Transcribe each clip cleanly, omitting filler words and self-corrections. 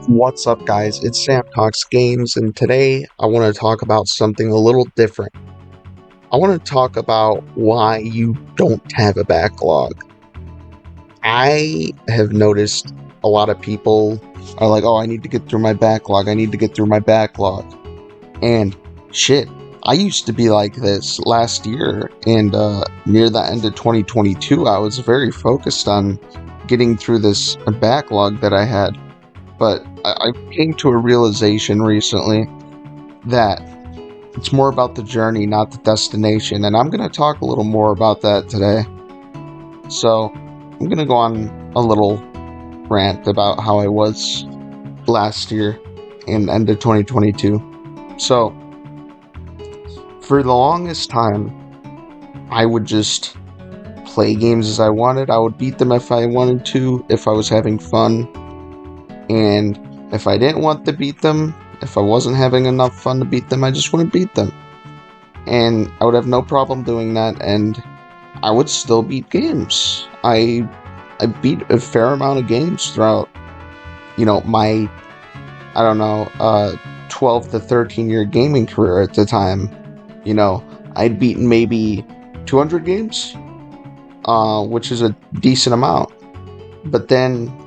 What's up, guys? It's Sam Talks Games, and today I want to talk about something a little different. I want to talk about why you don't have a backlog. I have noticed a lot of people are like, oh, I need to get through my backlog. I need to get through my backlog. And shit, I used to be like this last year, and near the end of 2022, I was very focused on getting through this backlog that I had. But I came to a realization recently that it's more about the journey, not the destination. And I'm going to talk a little more about that today. So I'm going to go on a little rant about how I was last year and end of 2022. So for the longest time, I would just play games as I wanted. I would beat them if I wanted to, if I was having fun. And if I didn't want to beat them, if I wasn't having enough fun to beat them, I just wouldn't beat them. And I would have no problem doing that, and I would still beat games. I beat a fair amount of games throughout, my, I don't know, 12 to 13 year gaming career at the time. I'd beaten maybe 200 games, which is a decent amount. But then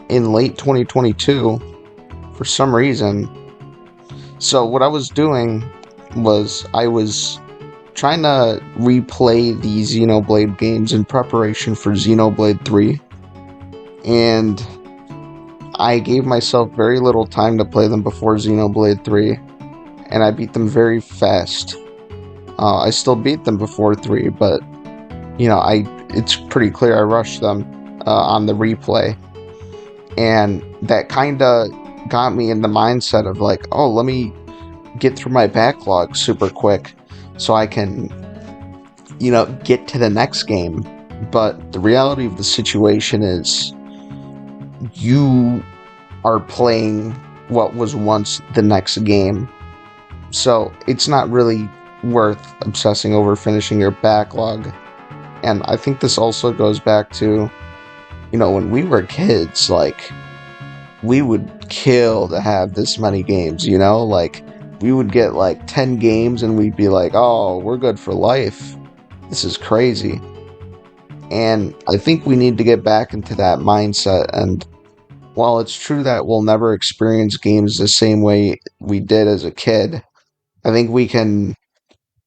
in late 2022, for some reason, so what I was doing was I was trying to replay the Xenoblade games in preparation for Xenoblade 3, and I gave myself very little time to play them before Xenoblade 3, and I beat them very fast. I still beat them before 3, but, it's pretty clear I rushed them on the replay, and that kind of got me in the mindset of like, oh, let me get through my backlog super quick so I can, get to the next game. But the reality of the situation is you are playing what was once the next game. So it's not really worth obsessing over finishing your backlog. And I think this also goes back to, when we were kids, like, we would kill to have this many games, like we would get like 10 games and we'd be like, oh, we're good for life. This is crazy. And I think we need to get back into that mindset. And while it's true that we'll never experience games the same way we did as a kid, I think we can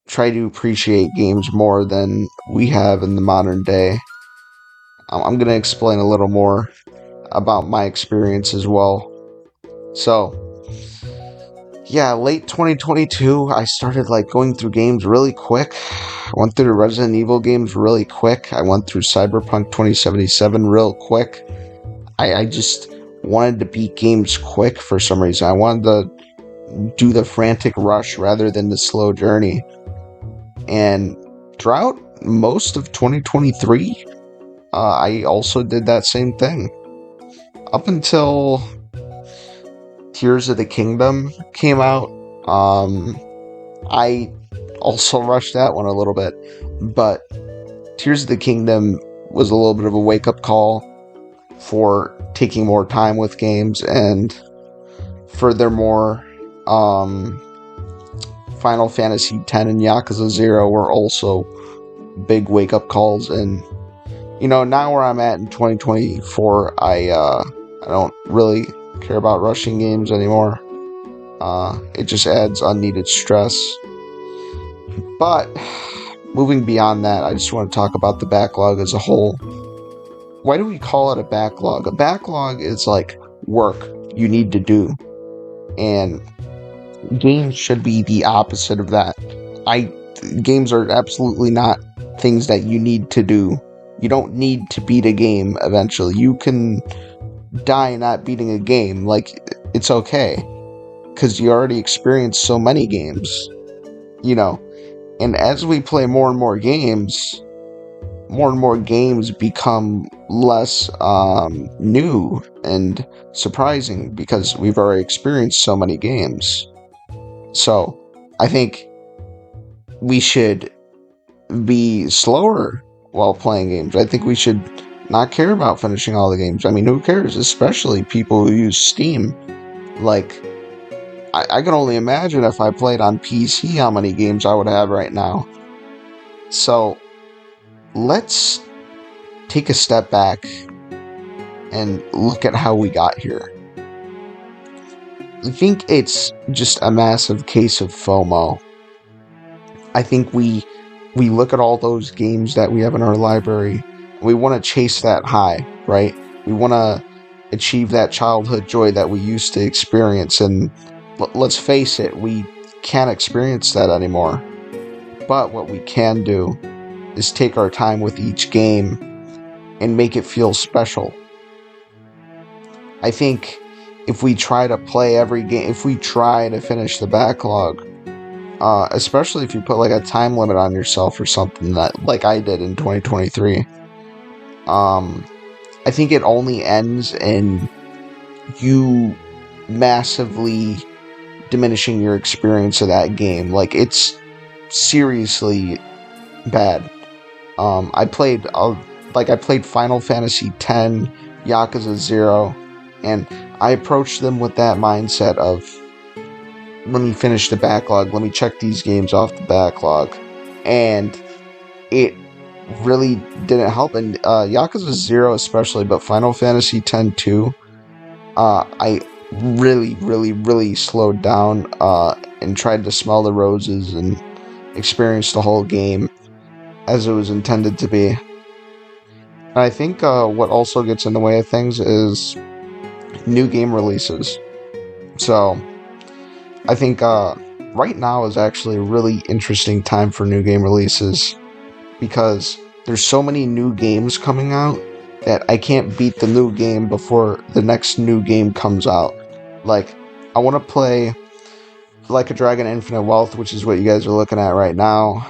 try to appreciate games more than we have in the modern day. I'm going to explain a little more about my experience as well. So, yeah, late 2022, I started like going through games really quick. I went through the Resident Evil games really quick. I went through Cyberpunk 2077 real quick. I just wanted to beat games quick for some reason. I wanted to do the frantic rush rather than the slow journey. And throughout most of 2023, I also did that same thing. Up until Tears of the Kingdom came out, I also rushed that one a little bit. But Tears of the Kingdom was a little bit of a wake-up call for taking more time with games, and furthermore, Final Fantasy X and Yakuza 0 were also big wake-up calls. And now where I'm at in 2024, I don't really care about rushing games anymore. It just adds unneeded stress. But moving beyond that, I just want to talk about the backlog as a whole. Why do we call it a backlog? A backlog is like work you need to do, and games should be the opposite of that. Games are absolutely not things that you need to do. You don't need to beat a game eventually. You can die not beating a game. Like, it's okay, because you already experienced so many games, And as we play more and more games become less new and surprising because we've already experienced so many games. So I think we should be slower while playing games. I think we should not care about finishing all the games. I mean, who cares? Especially people who use Steam. Like, I can only imagine if I played on PC how many games I would have right now. So, let's take a step back and look at how we got here. I think it's just a massive case of FOMO. I think we look at all those games that we have in our library. We want to chase that high, right? We want to achieve that childhood joy that we used to experience. And let's face it, we can't experience that anymore. But what we can do is take our time with each game and make it feel special. I think if we try to play every game, if we try to finish the backlog, especially if you put like a time limit on yourself or something, that like I did in 2023, I think it only ends in you massively diminishing your experience of that game. Like, it's seriously bad. I played Final Fantasy X, Yakuza 0, and I approached them with that mindset of, let me finish the backlog, let me check these games off the backlog, and it really didn't help. And Yakuza 0 especially, but Final Fantasy X too, I really slowed down and tried to smell the roses and experience the whole game as it was intended to be. And I think what also gets in the way of things is new game releases. So I think right now is actually a really interesting time for new game releases, because there's so many new games coming out that I can't beat the new game before the next new game comes out. Like, I want to play Like a Dragon Infinite Wealth, which is what you guys are looking at right now.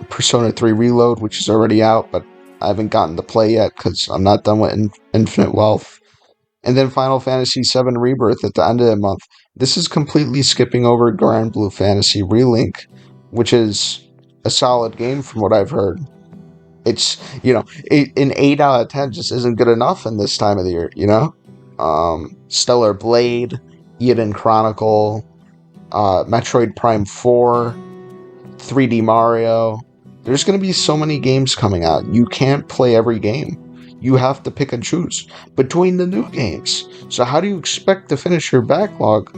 Persona 3 Reload, which is already out, but I haven't gotten to play yet because I'm not done with Infinite Wealth. And then Final Fantasy VII Rebirth at the end of the month. This is completely skipping over Grand Blue Fantasy Relink, which is a solid game from what I've heard. It's, an 8 out of 10 just isn't good enough in this time of the year, Stellar Blade, Eden Chronicle, Metroid Prime 4, 3D Mario. There's going to be so many games coming out. You can't play every game. You have to pick and choose between the new games. So how do you expect to finish your backlog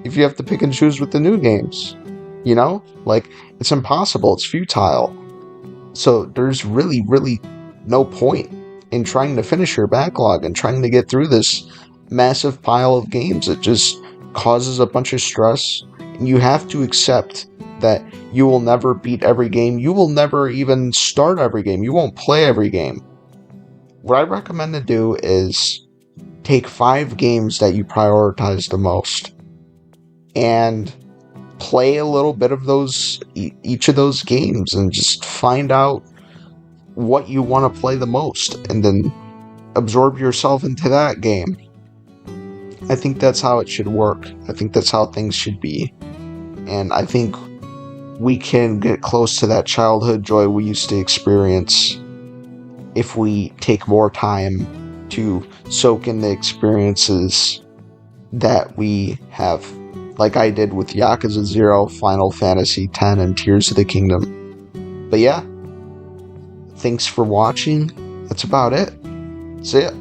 if you have to pick and choose with the new games? Like, it's impossible. It's futile. So there's really no point in trying to finish your backlog and trying to get through this massive pile of games. It just causes a bunch of stress. And you have to accept that you will never beat every game. You will never even start every game. You won't play every game. What I recommend to do is take 5 games that you prioritize the most and play a little bit of those, each of those games, and just find out what you want to play the most, and then absorb yourself into that game. I think that's how it should work. I think that's how things should be. And I think we can get close to that childhood joy we used to experience if we take more time to soak in the experiences that we have, like I did with Yakuza 0, Final Fantasy X, and Tears of the Kingdom. But yeah, thanks for watching. That's about it. See ya.